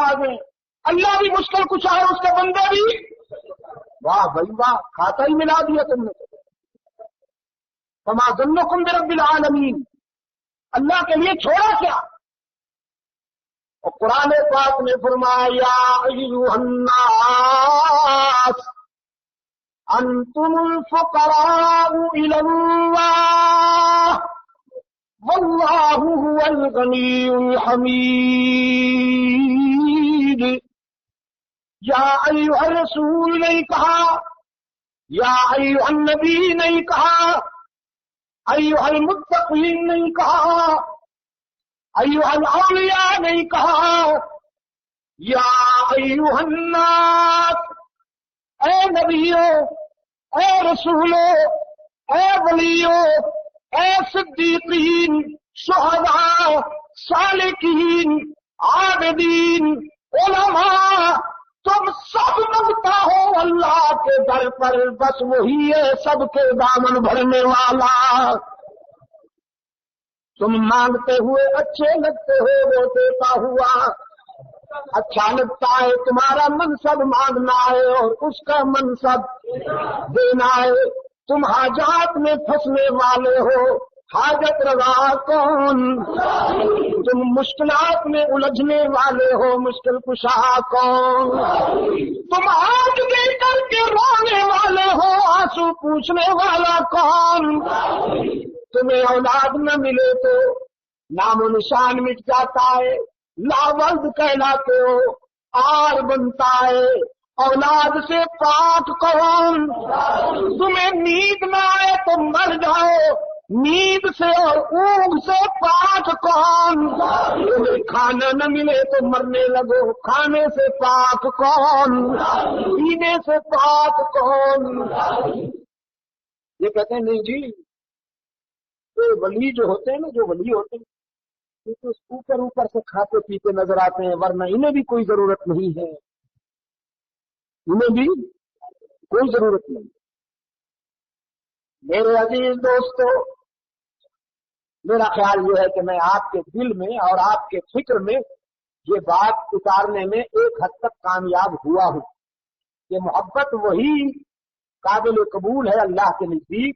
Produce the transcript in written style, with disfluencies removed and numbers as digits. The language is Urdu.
آ گئے. اللہ بھی مشکل کشا ہے, اس کے بندے بھی. واہ بھائی واہ, کھاتا ہی ملا دیا تم نے. فما ظنکم برب العالمین, اللہ کے لیے چھوڑا کیا. اور قرآن پاک نے فرمایا یا ایھا الناس انتم الفقراء الی اللہ واللہ هو الغنی الحمید. یا ایھا الرسول نہیں کہا, یا ایھا النبی نہیں کہا, ایھا المتقین نہیں کہا, ایھا الاولیاء نہیں کہا, یا ایھا الناس, اے نبیو, اے رسولو, اے ولیو, اے صدیقین, شہداء, صالحین, عابدین, علماء, تم سب مانگتا ہو اللہ کے در پر, بس وہی ہے سب کے دامن بھرنے والا. تم مانگتے ہوئے اچھے لگتے ہو, وہ دیتا ہوا. اچھا لگتا ہے تمہارا منصب مانگنا ہے اور اس کا منصب دینا ہے. تم حاجات میں پھنسنے والے ہو, حاجت روا کون. تم مشکلات میں الجھنے والے ہو, مشکل کشا کون. تم آنکھ دے کر کے رونے والے ہو, آنسو پوچھنے والا کون. تمہیں اولاد نہ ملے تو نام و نشان مٹ جاتا ہے, لاولد کہلاتے ہو, آر بنتا ہے. اولاد سے پاک کون. تمہیں نیند نہ آئے تو مر جاؤ, نیند سے اور اونگ سے پاک کون. تمہیں کھانا نہ ملے تو مرنے لگو, کھانے سے پاک کون. پینے سے پاک کون. یہ کہتے ہیں نہیں جی, ولی جو ہوتے ہیں نا, جو ولی ہوتے ہیں یہ تو اوپر اوپر سے کھاتے پیتے نظر آتے ہیں, ورنہ انہیں بھی کوئی ضرورت نہیں ہے, انہیں بھی کوئی ضرورت نہیں. میرے عزیز دوستو, میرا خیال یہ ہے کہ میں آپ کے دل میں اور آپ کے فکر میں یہ بات اتارنے میں ایک حد تک کامیاب ہوا ہوں کہ محبت وہی قابل قبول ہے اللہ کے نزدیک